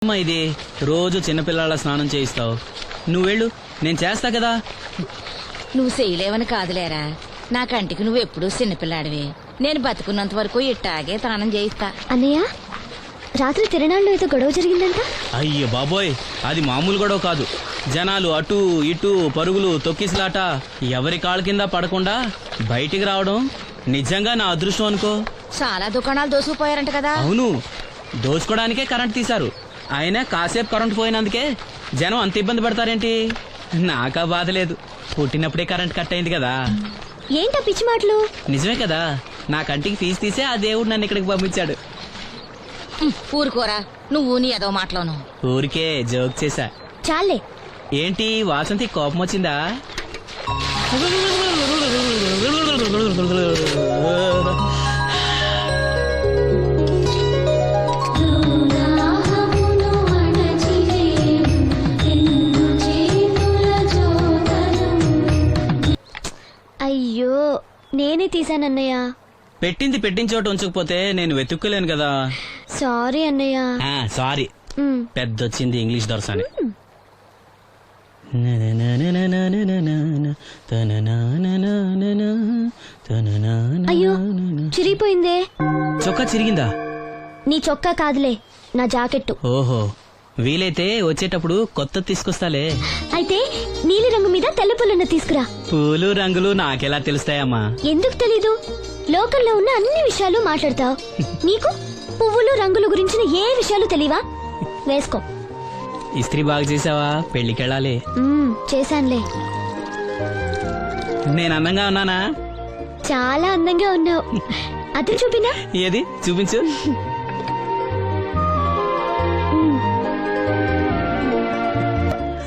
అమ్మా ఇది రోజు చిన్నపిల్లల స్నానం చేయిస్తావు. నువ్వు వెళ్ళు, నేను చేస్తా కదా. నువ్వు చేయలేవని కాదులేరా, నా కంటికి నువ్వు ఎప్పుడూ చిన్నపిల్లాడివి. నేను బతుకున్నంత వరకు ఇట్టాగే స్నానం చేయిస్తా. అన్నయ్య, రాత్రి తిరణాల్లో ఏదో గొడవ జరిగిందంట. అయ్యో బాబోయ్, అది మామూలు గొడవ కాదు. జనాలు అటు ఇటు పరుగులు, తొక్కిసలాట, ఎవరి కాళ్ళ కింద పడకుండా బయటికి రావడం నిజంగా నా అదృష్టం అనుకో. చాలా దుకాణాలు దోసుకుపోయారంట కదా. అవును, దోచుకోవడానికే కరెంట్ తీశారు. అయినా కాసేపు కరెంట్ పోయినందుకే జనం అంత ఇబ్బంది పడతారేంటి? నాకా బాధ లేదు, పుట్టినప్పుడే కరెంట్ కట్ అయింది కదా. ఏంటా పిచ్చి మాటలు? నిజమే కదా, నా కంటికి ఫీజు తీసే ఆ దేవుడు నన్ను ఇక్కడికి పంపించాడు. ఊరుకోరా, నువ్వు నీ ఏదో మాటలోను. ఊరికే జోక్ చేశా. చాలే. ఏంటి వాసంతి కోపం వచ్చిందా? అయ్యో, నేనే తీసానన్నయ్య. పెట్టింది పెట్టిన చోట ఉంచకపోతే నేను వెతుక్కోలేను కదా. సారీ అన్నయ్య. సారీ. పెద్దొచ్చింది ఇంగ్లీష్ దొరసాని. అయ్యో, చిరిగిపోయిందే. చొక్కా చిరిగిందా? నీ చొక్కా కాదులే, నా జాకెట్టు. ఓహో, వీలైతే వచ్చేటప్పుడు కొత్త తీసుకొస్తాలే. అయితే నీలి రంగు మీద తెల్ల పుల్లన్న తీసుకురా. పూలు రంగులు నాకెలా తెలుస్తాయమ్మా? ఎందుకు తెలీదు? లోకల్లో ఉన్న అన్ని విషయాలు మాట్లాడతావు. నీకు పువ్వులు రంగుల గురించిన ఏ విషయాలు తెలియవా? వేసుకో. ఇస్త్రీ బాగా చేసావా? పెళ్లికెళ్ళాలి. చేశానులే. నేను అందంగా ఉన్నానా? చాలా అందంగా ఉన్నావు. అది చూపినా? ఏది చూపించు.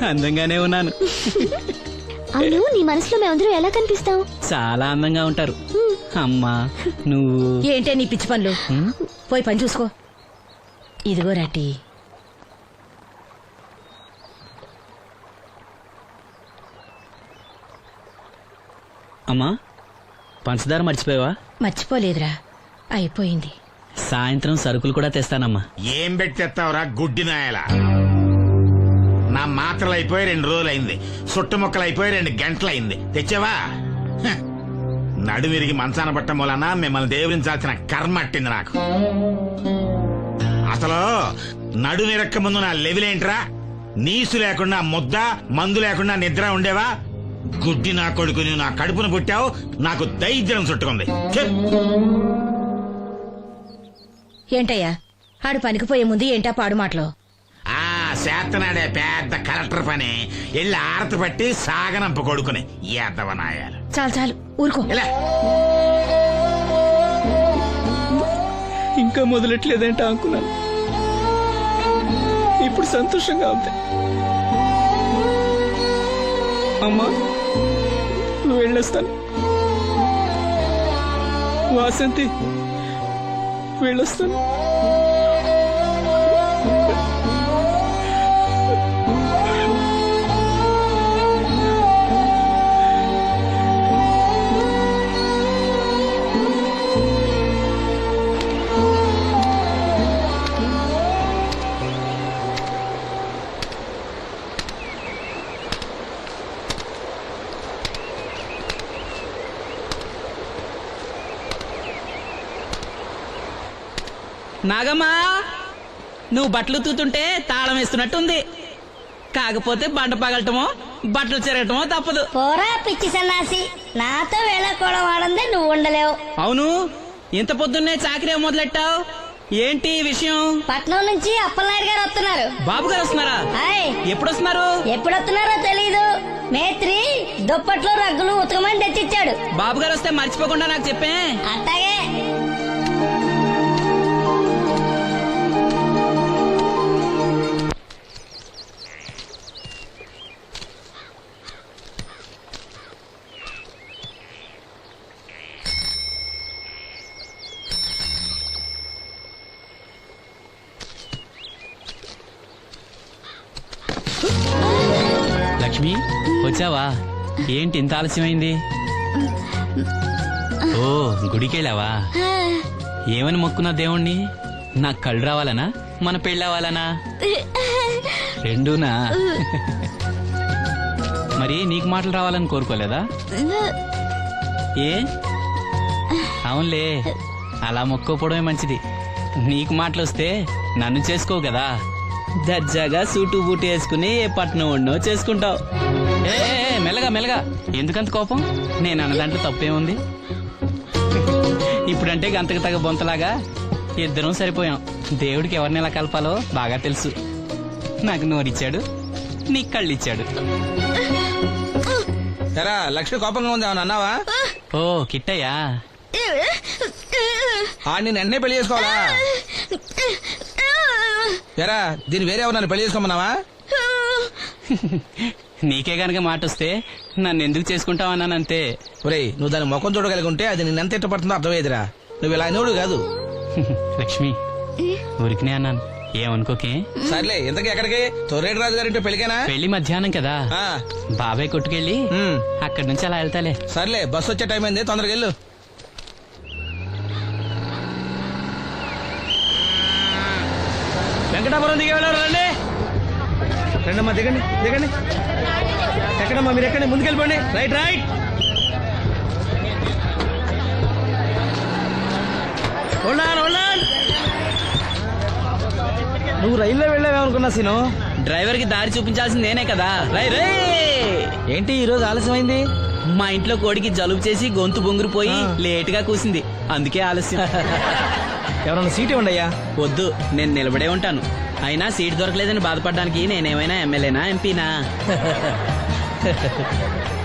అందంగానే ఉన్నాను. అవును, నీ మనసులో మేమందరూ ఎలా కనిపిస్తావు? చాలా అందంగా ఉంటారు. అమ్మా నువ్వు ఏంటే నీ పిచ్చి పనులు? పోయి పని చూసుకో. ఇదిగో రాటి. అమ్మా, పంచదార మర్చిపోయావా? మర్చిపోలేదురా, అయిపోయింది. సాయంత్రం సరుకులు కూడా తెస్తానమ్మా. ఏం పెట్టేస్తావురా గుడ్డి నాయల? నా మాత్రలు అయిపోయి 2 రోజులైంది, సుట్టుముక్కలు అయిపోయి 2 గంటలైంది. తెచ్చావా? నడుమిరిగి మంచాన పట్ట మూలన మిమ్మల్ని దేవుడించాల్సిన కర్మ అట్టింది నాకు. అసలు నడుమిరక్క ముందు నా లెవెలేంట్రా? నీసు లేకుండా ముద్ద, మందు లేకుండా నిద్ర ఉండేవా? గుడ్డి నా కొడుకు, నువ్వు నా కడుపును పుట్టావు, నాకు దైద్యం చుట్టుకుంది. ఏంటయ్యా, ఆడు పనికి పోయే ముందు ఏంటా పాడు మాటలు? చేతనాడే పెద్ద కలెక్టర్ పని. ఎల్లి ఆరతి పట్టి సాగనంప కొడుకుని ఎద్దవనాయాలు. చాలు చాలు, ఊరుకో. ఇంకా మొదలెట్లేదంటే అనుకున్నాను. ఇప్పుడు సంతోషంగా ఉంది. అమ్మా, నువ్వు వెళ్ళొస్తాను. వాసంతి, వెళ్ళొస్తాను. నాగమ్మా, నువ్వు బట్టలు తూతుంటే తాళం వేస్తున్నట్టుంది. కాకపోతే బండ పగలటమో బట్టలు చెరగటమో తప్పదు. పోరా పిచ్చి సన్నాసి, నాతో వేళకోవడం వాడందే నువ్వు ఉండలేవు. అవును, ఇంత పొద్దున్నే చాకరీ మొదలెట్టావు, ఏంటి విషయం? పట్నం నుంచి అప్పలనాయుడు గారు వస్తున్నారు. బాబు గారు వస్తున్నారా? ఎప్పుడు వస్తున్నారు? ఎప్పుడు వస్తున్నారో తెలీదు. మేత్రి దుప్పట్లు రగ్గులు ఉతకమని తెచ్చిచ్చాడు. బాబు గారు వస్తే మర్చిపోకుండా నాకు చెప్పే. అట్టాగే. లక్ష్మి, వచ్చావా? ఏంటి ఇంత ఆలస్యమైంది? ఓ, గుడికెళ్ళావా? ఏమని మొక్కున్నా దేవుణ్ణి? నాకు కళ్ళు రావాలనా, మన పెళ్ళవాలనా? రెండూనా? మరి నీకు మాటలు రావాలని కోరుకోలేదా? ఏ అవునులే, అలా మొక్కోపోవడమే మంచిది. నీకు మాటలు వస్తే నన్ను చేసుకోవు కదా, దర్జాగా సూటు బూటు వేసుకుని ఏ పట్నం ఉండో చేసుకుంటావు. ఏ మెల్లగా మెల్లగా, ఎందుకంత కోపం? నేను అన్న దాంట్లో తప్పేముంది? ఇప్పుడంటే గంతకు తగ్గ బొంతలాగా ఇద్దరం సరిపోయాం. దేవుడికి ఎవరిని ఎలా కలపాలో బాగా తెలుసు. నాకు నోరిచ్చాడు, నీకు కళ్ళు ఇచ్చాడు. ఎరా లక్ష్మి కోపంగా ఉంది ఏమన్నా అన్నావా? ఓ కిట్టయ్యా, నేను వెంటనే పెళ్లి చేసుకోవాలా? ఎరా దీన్ని వేరే ఎవరు నన్ను పెళ్లి చేసుకోమన్నావా? నీకే గనక మాట వస్తే నన్ను ఎందుకు చేసుకుంటావన్నానంతే. ఒరేయ్ నువ్వు దాని ముఖం చూడగలిగి ఉంటే అది నిన్నెంత ఇష్టపడుతుందో అర్థమయ్యేదిరా. నువ్వు ఇలా అనేవాడు కాదు. లక్ష్మి, ఊరికినే అన్నాను, ఏమనుకోకే. సర్లే ఇంతకీ ఎక్కడికి? తొర్రేటి రాజు గారింటే పెళ్లికేనా? పెళ్లి మధ్యాహ్నం కదా, ఆ, బాబాయ్ కొట్టుకెళ్ళి అక్కడి నుంచి అలా వెళ్తాలే. సర్లే బస్సు వచ్చే టైం అయింది, తొందరగా వెళ్ళు. వెంకటాపురం దిగే వెళ్ళారు. రండి రండమ్మా, దిగండి దిగండి. ఎక్కడమ్మా మీరు? ఎక్కండి, ముందుకెళ్ళిపోండి. Right right. నువ్వు రైల్లో వెళ్ళావేమనుకున్నా సీను. డ్రైవర్ కి దారి చూపించాల్సింది నేనే కదా. రై రే. ఏంటి ఈ రోజు ఆలస్యమైంది? మా ఇంట్లో కోడికి జలుబు చేసి గొంతు బొంగురుపోయి లేట్ గా కూసింది, అందుకే ఆలస్యం. ఎవరన్నా సీట్ ఇవ్వండి అయ్యా. వద్దు, నేను నిలబడే ఉంటాను. అయినా సీట్ దొరకలేదని బాధపడడానికి నేనేమైనా ఎమ్మెల్యేనా ఎంపీనా?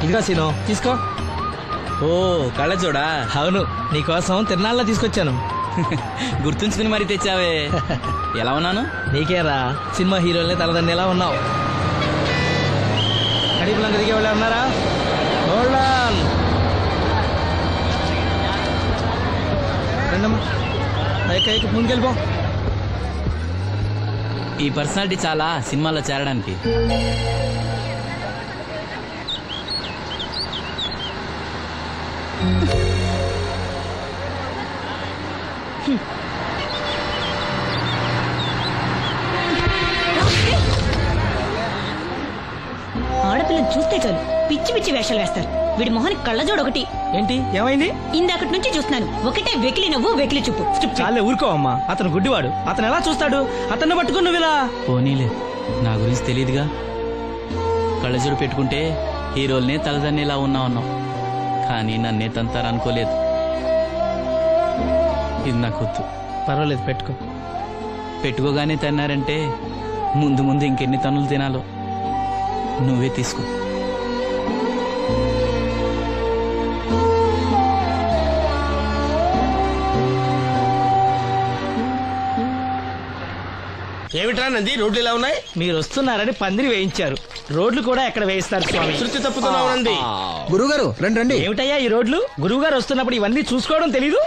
ఇదిగా సీను తీసుకో. ఓ కళ్ళజోడా? అవును, నీకోసం తిరునాళ్ళ తీసుకొచ్చాను. గుర్తుంచుకుని మరి తెచ్చావే. ఎలా ఉన్నాను? నీకేరా, సినిమా హీరోలనే తలదండి ఎలా ఉన్నావు? కడిపులంక దిగే వాళ్ళు ఉన్నారా? రండమ్మా, ముందుకెళ్ళిపో. ఈ పర్సనాలిటీ చాలా సినిమాలో చేరడానికి. ఆడపిల్లని చూస్తే చాలు పిచ్చి పిచ్చి వేషాలు వేస్తారు. వీడి మొహానికి కళ్ళజోడు ఒకటి. ఏంటి ఏమైంది? ఇందాకటి నుంచి చూస్తున్నాను, ఒకటే వెకిలి నవ్వు వెకిలి చూపు. చాలే ఊరుకో అమ్మా, అతను గుడ్డివాడు. అతను ఎలా చూస్తాడు? అతన్ని పట్టుకుని నువ్వు ఇలా. పోనీలే, నా గురించి తెలియదుగా. కళ్ళజోడు పెట్టుకుంటే హీరోల్నే తలదన్నేలా ఉన్నావు, కానీ నన్నే తంతారనుకోలేదు. ఇది నాకు వద్దు. పర్వాలేదు పెట్టుకో. పెట్టుకోగానే తిన్నారంటే ముందు ముందు ఇంకెన్ని తన్నులు తినాలో నువ్వే తీసుకో. ఏమిట్రా నంది, రోడ్లు ఇలా ఉన్నాయి? మీరు వస్తున్నారని పందిరి వేయించారు. రోడ్లు కూడా ఎక్కడ వేయిస్తారు స్వామి? శృతి తప్పుతున్నావు నంది. గురుగారు రండి రండి. ఏమిటయ్యా ఈ రోడ్లు? గురువు గారు వస్తున్నప్పుడు ఇవన్నీ చూసుకోవడం తెలీదు?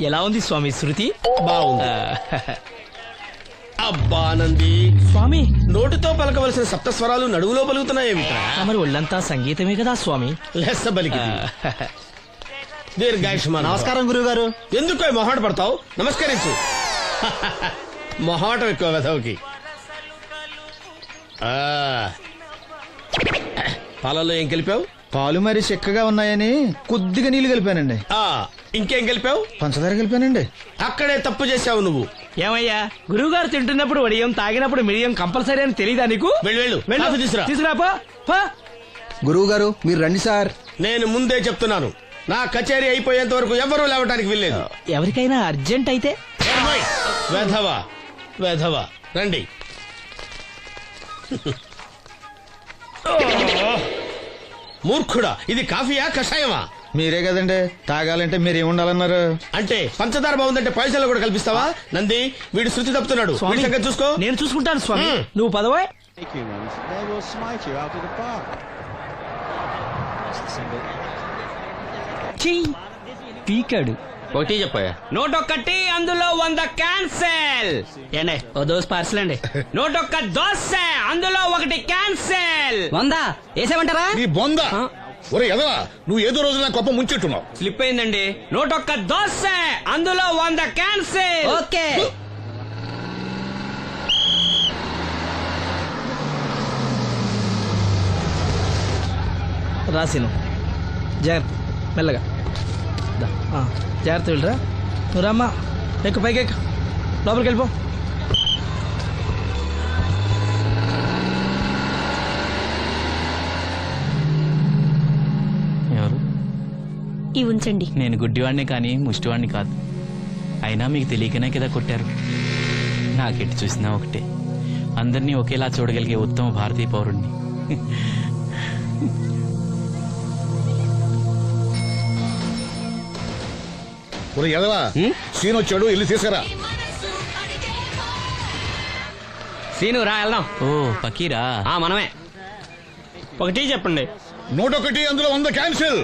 ఎలా ఉంది స్వామి శృతి? బాగుంది. అబ్బా నంది, స్వామి నోటితో పలకవలసిన సప్తస్వరాలు నడువులో పలుకుతున్నాయేమిట్రా? మరి ఒళ్ళంతా సంగీతమే కదా స్వామి. లెస్స బలికి దీర్ఘాయుష్మాన్. నమస్కారం గురుగారు. ఎందుకు మొహాట పడతావు? నమస్కరించు. మొహాటం ఎక్కువ వెధవుకి. పాలల్లో ఏం కలిపావు? పాలు మరి చిక్కగా ఉన్నాయని కొద్దిగా నీళ్లు కలిపానండి. ఇంకేం కలిపావు? పంచదార కలిపానండి. అక్కడే తప్పు చేశావు నువ్వు. ఏమయ్యా, గురువు గారు తింటున్నప్పుడు వడియం, తాగినప్పుడు మిడియం కంపల్సరీ అని తెలీదా నీకు? వెళ్ళు కాఫీ తీసురా. తీసుకురాపో. గురువు గారు మీరు రండి సార్. నేను ముందే చెప్తున్నాను, నా కచేరీ అయిపోయేంత వరకు ఎవరూ లేవటానికి వెళ్ళలేదు. ఎవరికైనా అర్జెంట్ అయితే వెధవా వెధవా రండి. మూర్ఖుడా, ఇది కాఫీయా కషాయమా? మీరే కదండి తాగాలంటే మీరు ఏముండాలన్నారు? అంటే పంచదార బాగుందంటే పైసలు కూడా కల్పిస్తావా? నంది, వీడు శృతి తప్పుతున్నాడు. వీడి సంగతి చూసుకో. నేను చూసుకుంటాను స్వామి. నువ్వు పదవా. పీకాడు. ఒకటి చెప్పాయా? 101 అందులో 100 క్యాన్సెల్. ఏండే ఓ దోస్ పార్సల్ అండి. 101 దోశ అందులో 1 క్యాన్సెల్. 100 వేసేమంటారా? నీ బొంద. ఒరే ఎదవా, నువ్వు ఏదో రోజు నా గొప్ప ముంచెట్టున్నావు. స్లిప్ అయిందండి. 101 దోశ అందులో 100 క్యాన్సెల్. ఓకే. రాసిను జాగ్రత్త మెల్లగా దా. జాగ్రత్త వెళ్ళరా నువ్వు రామ్మా ఎక్కు పైకి ఎక్కు లోపలికి వెళ్ళిపో ఎవరు? ఇవి ఉంచండి. నేను గుడ్డివాడిని కానీ ముష్టివాడిని కాదు. అయినా మీకు తెలియకనే కదా కొట్టారు. నాకెట్టి చూసినా ఒకటే, అందరినీ ఒకేలా చూడగలిగే ఉత్తమ భారతీయ పౌరుణ్ణి. ఒరే ఎదవా సీన్ వచ్చాడు వెళ్ళి తీసుకురా. సీను రా వెళ్దాం. ఓ పకీరా, మనమే. ఒకటి చెప్పండి. 101 అందులో 100 క్యాన్సిల్.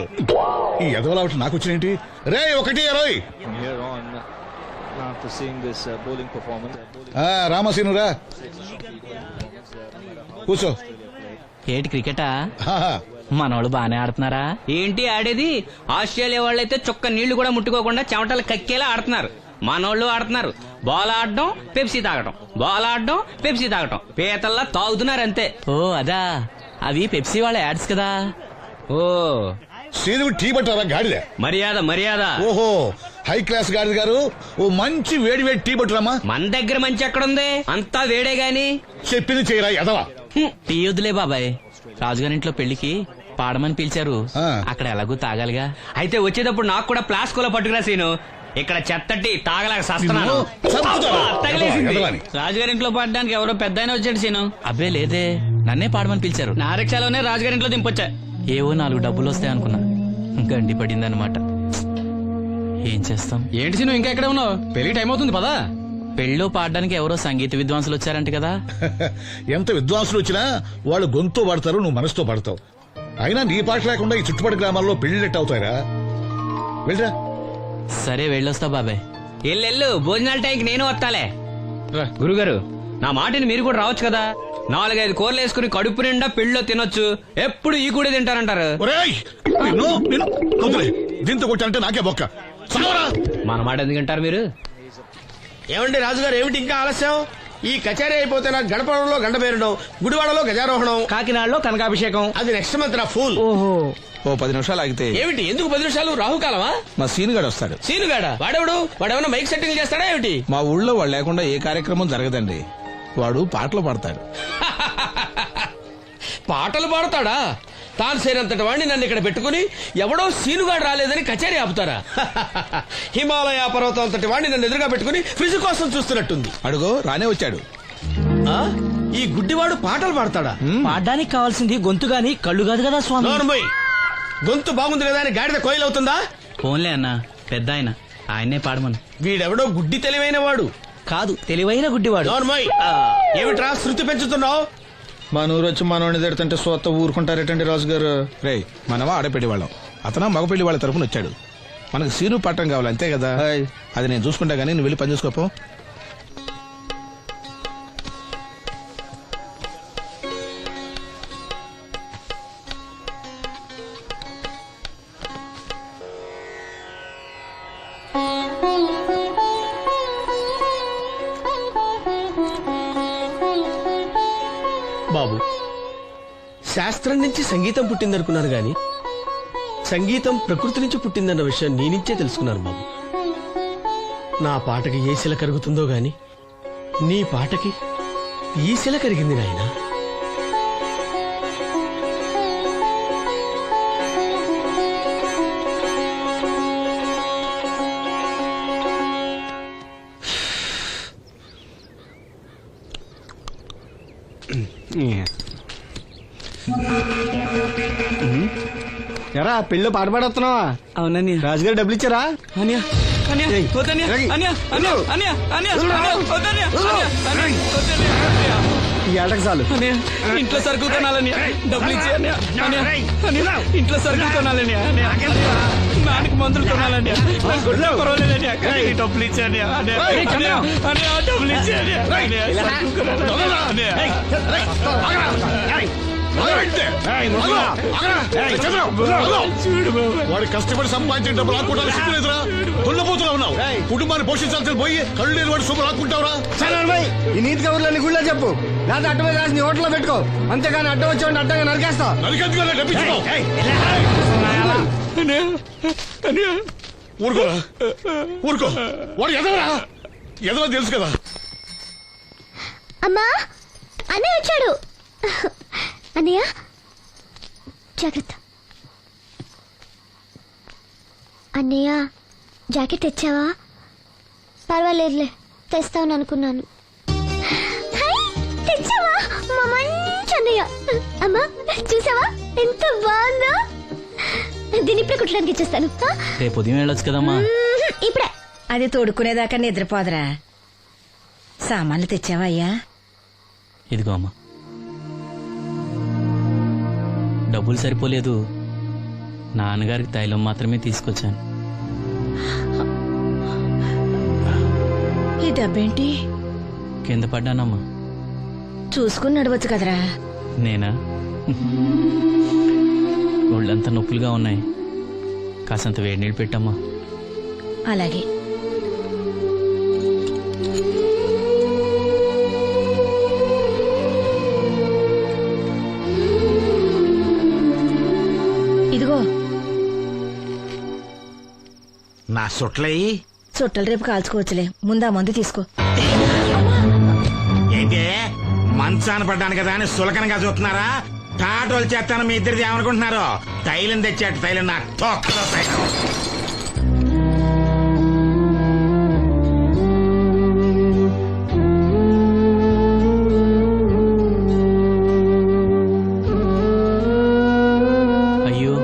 ఈ ఎదవలా ఒకటి నాకు వచ్చినేంటి రే 1-20. రామసీను రా కూర్చో. ఏటి క్రికెటా? ఆహా. మనోళ్ళు బానే ఆడుతున్నారా? ఏంటి ఆడేది? ఆస్ట్రేలియా వాళ్ళైతే చొక్క నీళ్లు కూడా ముట్టుకోకుండా చెమటలు కక్కేలా ఆడుతున్నారు. మనోళ్ళు ఆడుతున్నారు బాల్ ఆడడం పెప్సీ తాగడం, బాల్ ఆడడం పెప్సీ తాగడం, పీతల్లా తాగుతున్నారు అంతే. ఓ అదా, అవి పెప్సీ వాళ్ళ యాడ్స్ కదా. ఓ సీను టీ పట్టారా గాడిద? మర్యాద మర్యాద. ఓహో హై క్లాస్ గాడిద గారు ఓ మంచి వేడి వేడి టీ పట్టురామా. మన దగ్గర మంచి ఎక్కడుంది, అంతా వేడే గాని. చెప్పింది చేయరా ఎదవా. టీ వద్దులే బాబాయ్, రాజుగారింట్లో పెళ్లికి పాడమని పిలిచారు. ఆ. అక్కడ ఎలాగూ తాగాలిగా. అయితే వచ్చేటప్పుడు నాకు కూడా ప్లాస్కోలో పట్టుకురా సీను. ఇక్కడ చెత్తటి తాగలేక సస్తున్నాను. చంపుతారా? తగిలేసింది. ఎదవా అని. రాజుగారింట్లో పాడడానికి ఎవరో పెద్ద ఆయన వచ్చాడు సీను. అబ్బే లేదే, నన్నే పాడమని పిలిచారు. నా రిక్షాలోనే రాజుగారింట్లో దింపొచ్చా. ఏవో 4 డబ్బులు వస్తాయి అనుకున్నా, గండి పడిందనమాట. ఏం చేస్తాం? ఏంటి సీను ఇంకా ఎక్కడ ఉన్నావు? పెళ్లి టైం అవుతుంది పదా. పెళ్ళిలో పాడడానికి ఎవరో సంగీత విద్వాంసులు వచ్చారంట కదా. ఎంత విద్వాంసులు వచ్చినా వాళ్ళు గొంతు పడతారు, నువ్వు మనసుతో పడతావు. అయినా నీ పాట లేకుండా ఈ చుట్టుపక్కల గ్రామాల్లో పెళ్లిళ్ళెట్ అవుతాయిరా. వెళ్ళరా. సరే వెళ్ళొస్తా బాబాయ్. ఎల్లెళ్ళు భోజనాల టైంకి నేను వస్తాలే. గురుగారు నా మాటని మీరు కూడా రావచ్చు కదా. 4-5 కూరలు వేసుకుని కడుపు నిండా పెళ్ళిలో తినొచ్చు. ఎప్పుడు ఈ కూడా తింటారంటారు. ఒరేయ్, నిన్ను వదిలే. దీంతో కొట్టాలంటే నాకే బొక్క. సావరా. మన మాట ఎందుకు తింటారు మీరు? ఏమండి రాజుగారు, ఏమిటి ఇంకా ఆలస్యం? ఈ కచేరీ అయిపోతే నాకు గణపవరంలో గండ పేరడం, గుడివాడలో గజారోహణం, కాకినాడలో కనకాభిషేకం. అది నెక్స్ట్ మంత్ రా ఫూల్. ఓ 10 నిమిషాలు ఆగితే. ఏమిటి ఎందుకు 10 నిమిషాలు? రాహుకాలమా? మా సీనుగాడు వస్తాడు. సీనుగాడా? వాడెవడు? వాడేమన్నా మైక్ సెట్టింగ్ చేస్తాడా ఏమిటి? మా ఊళ్ళో వాడు లేకుండా ఏ కార్యక్రమం జరగదండి. వాడు పాటలు పాడతాడు. పాటలు పాడతాడా? తాను సేనంతటి వాడిని నన్ను ఇక్కడ పెట్టుకుని ఎవడో సీనుగాడు రాలేదని కచేరీ ఆపుతారా? హిమాలయ పర్వతం అంతటి వాడిని నన్ను ఎదురుగా పెట్టుకుని ఫిజు కోసం చూస్తున్నట్టుంది. అడుగో రానే వచ్చాడు. ఆ? ఈ గుడ్డివాడు పాటలు పాడతాడా? పాడడానికి కావాల్సింది గొంతు గాని కళ్ళు కాదు కదా స్వామి. నోర్మోయ్, గొంతు బాగుంది కదా అని గాడిద కోయిల్ అవుతుందా? ఫోన్లే అన్న, పెద్ద ఆయన, ఆయన్నే పాడమను. వీడెవడో గుడ్డి తెలివైన వాడు కాదు, తెలివైన గుడ్డివాడు. నోర్మోయ్, ఏమిట్రా శృతి పెంచుతున్నావు? మన ఊరు వచ్చి మనోడిని తిడుతుంటే సొత్త ఊరుకుంటారేటండి రాజుగారు? రే మనమా ఆడపెళ్లి వాళ్ళం, అతను మగపెళ్లి వాళ్ళ తరపున వచ్చాడు. మనకు సీను పట్టం కావాలి అంతే కదా. అది నేను చూసుకుంటా గానీ నువ్వు వెళ్ళి పని చూసుకోపో. బాబు, శాస్త్రం నుంచి సంగీతం పుట్టిందనుకున్నాను గాని సంగీతం ప్రకృతి నుంచి పుట్టిందన్న విషయం నీ నుంచే తెలుసుకున్నాను బాబు. నా పాటకి ఏ శిల కరుగుతుందో గాని నీ పాటకి ఈ శిల కరిగింది నాయనా. ఎరా పెళ్ళి పాట పాడుతున్నావా? అవునని రాజుగారు డబ్బులు ఇచ్చారా? ఈ ఏటకు చాలు. ఇంట్లో సరుకులు కొనాలని డబ్బులు ఇచ్చి, ఇంట్లో సరుకులు కొనాలని, నాన్నకి మందులు కొనాలని, డబ్బులు ఇచ్చాను, డబ్బులు ఇచ్చాను. వాడు కష్టపడి సంపాదించిన డబ్బులు ఆకుంటాను సిగ్గులేదురా దున్నపోతున్నా ఉన్నావు కుటుంబాన్ని పోషించాల్సిన పోయి కళ్ళు లేని వాడు శుభ్రం ఆకుంటావురా ఈ నీతి కబుర్లన్నీ గుళ్ళో చెప్పు లేదా అడ్డ మీద రాసి నీ హోటల్లో పెట్టుకో అంతేగాని అడ్డం వచ్చి అడ్డంగా నరికేస్తా నరికెందుకు డబ్బించుకో ఊరుకోరా ఊరుకో వాడు ఎదవరా ఎదవ తెలుసు కదా. అమ్మా అన్నయ్య వచ్చాడు. అన్నయ్య జాగ్రత్త. అన్నయ్య జాకెట్ తెచ్చావా? పర్వాలేదులే తెస్తావని అనుకున్నాను. హై, తెచ్చావా మా మంచి అన్నయ్య. అమ్మా చూసావా ఎంత బాగుందో. దీన్ని ఇప్పుడే కుట్టడానికి ఇచ్చేస్తాను. రేపు ఉదయం వెళ్ళొచ్చు కదమ్మా. ఇప్పుడే. అది తోడుకునేదాకా నిద్రపోదరా. సామాన్లు తెచ్చావా అయ్యా? ఇదిగో అమ్మా. డబ్బులు సరిపోలేదు, నాన్నగారికి తైలం మాత్రమే తీసుకొచ్చాను. ఈ డబ్బేంటి? కింద పడ్డానమ్మా. చూసుకుని నడవచ్చు కదరా. నేనా? ఒళ్ళంతా నొప్పులుగా ఉన్నాయి, కాసంత వేడి నీళ్ళు పెట్టమ్మా. అలాగే. ఇదిగో నా సొట్లయి చుట్టలు రేపు కాల్చుకోవచ్చులే, ముందా మందు తీసుకో. ఏంటే మంచాన పడ్డాను కదా అని సులకనగా చూస్తున్నారా? టాటోలు చేస్తాను మీ ఇద్దరిది ఏమనుకుంటున్నారు? తైలం తెచ్చాడు, తైలం నా తొక్కలో తైలం. అయ్యో,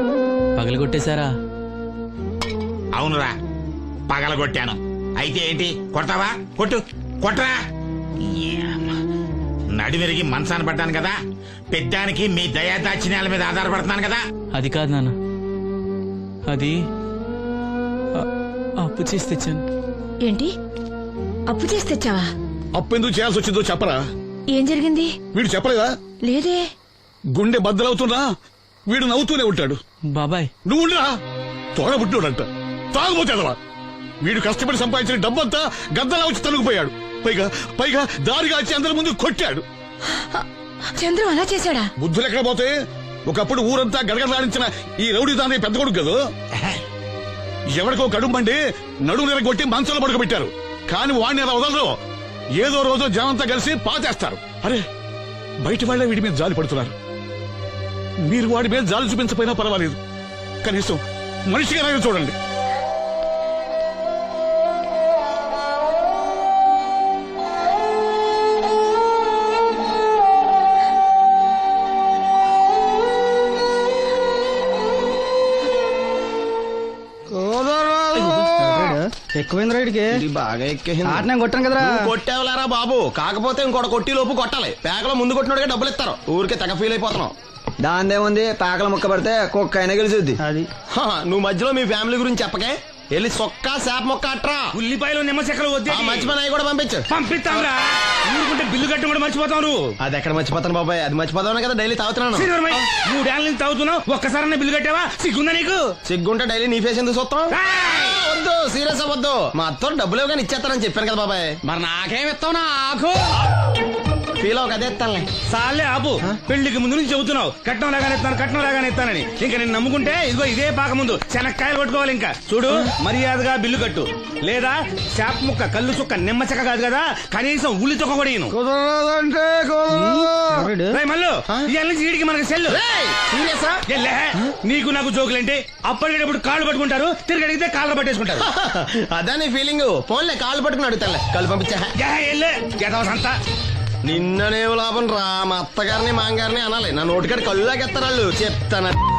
పగలగొట్టేశారా? అవునురా, పగలగొట్టాను. అయితే ఏంటి, కొడతావా? కొట్టు, కొట్టరా. నడివిరిగి మంచాన పడ్డాను కదా, పెద్దానికి మీ దయాదాచిన్యాల మీద ఆధారపడుతున్నాను కదా. అది కాదు నాన్న, అది అప్పు చేసి తెచ్చాను. ఏంటి, అప్పు చేసి తెచ్చావా? అప్పు ఎందుకు చేయాల్సి వచ్చిందో చెప్పరా? ఏం జరిగింది? వీడు చెప్పలేదా? లేదే. గుండె బద్దలవుతున్నా వీడు నవ్వుతూనే ఉంటాడు. బాబాయ్ నువ్వు ఉండరా, తోడబుట్టినోడంట, తాగుపోతేదవా. వీడు కష్టపడి సంపాదించిన డబ్బంతా గద్దలా వచ్చి తనుకుపోయాడు. పైగా పైగా దారిగా వచ్చి అందరి ముందు కొట్టాడు. చంద్రం అలా చేశాడా? బుద్ధులు ఎక్కడ పోతే, ఒకప్పుడు ఊరంతా గడగడలాడించిన ఈ రౌడీ దాని పెద్ద కొడుకు కదా. ఎవరికో కడుంబండి నడుము నిరగొట్టి మంచంలో పడుకోబెట్టారు. కానీ వాడిని అలా వదలరు, ఏదో రోజు జనంతా కలిసి పాతేస్తారు. అరే, బయట వాళ్ళే వీడి మీద జాలి పడుతున్నారు. మీరు వాడి మీద జాలి చూపించపోయినా పర్వాలేదు, కనీసం మనిషిగా చూడండి. ఎక్కువైంది రైడ్కి బాగా ఎక్కేసింది. కొట్టాను కదరా. కొట్టేవలేరా బాబు, కాకపోతే ఇంకోటి కొట్టి లోపు కొట్టాలి. పేకలో ముందు కొట్టినోడిగా డబ్బులు ఇస్తారు. ఊరికే తెగ ఫీల్ అయిపోతున్నావు. దాందేముంది, పేకల ముక్క పడితే కుక్క అయినా గెలిచుద్ది. అది నువ్వు మధ్యలో మీ ఫ్యామిలీ గురించి చెప్పకే. వెళ్ళి సొక్క శాప మొక్క అట్రా. ఉల్లిపాయలు నిమ్మచెక్కలు వద్దే. మర్చిపోయిన అవి కూడా పంపించు. పంపిస్తాంరా, ఊరుకుంటే బిల్లు కట్టడం కూడా మర్చిపోతావు నువ్వు. అది ఎక్కడ మర్చిపోతాను బాబాయ్, అది మర్చిపోతావు కదా డైలీ తాగుతున్నాను. 3 ఏళ్ళ నుంచి తాగుతున్నావు, ఒక్కసారి బిల్లు కట్టావా? సిగ్గుందా నీకు? సిగ్గుంటే డైలీ నీ ఫేస్ ఎందుకు చూస్తాం? వద్దు, సీరియస్ అవ్వద్దు. మా అత్తో డబ్బులు ఇవ్వగానే ఇచ్చేస్తానని చెప్పాను కదా బాబాయ్. మరి నాకేం ఇస్తావు? నాకు ఫీల్ అవ్వక అదే ఇస్తానులే. సాలే ఆపు, పెళ్లికి ముందు నుంచి చెబుతున్నావు కట్నం లాగానే ఇస్తాను, కట్నం లాగానే ఇస్తానని. ఇంకా నేను నమ్ముకుంటే ఇదిగో ఇదే పాక ముందు శనక్కాయలు కొట్టుకోవాలి. ఇంకా చూడు, మర్యాదగా బిల్లు కట్టు, లేదా చేప ముక్క, కళ్ళు చుక్క, నిమ్మ చెక్క కాదు కదా, కనీసం ఉల్లి తొక్క కూడా ఇయ్యను. మళ్ళీ ఇవాళ నుంచి వీడికి మనకి సెల్లు. సీరియసా? నీకు నాకు జోకులేంటి? అప్పటికేటప్పుడు కాళ్ళు పట్టుకుంటారు, తిరిగి అడిగితే కాళ్ళు పట్టేసుకుంటారు. అదే నీ ఫీలింగ్. ఫోన్లే కాళ్ళు పట్టుకుని అడుగుతానులే. కళ్ళు పంపించా. అంతా నిన్ననే లాభం రా. మా అత్తగారిని మాంగారిని అనాలి. నా నోటికాడి కళ్ళు లాగేస్తారు వాళ్ళు. చెప్తాను.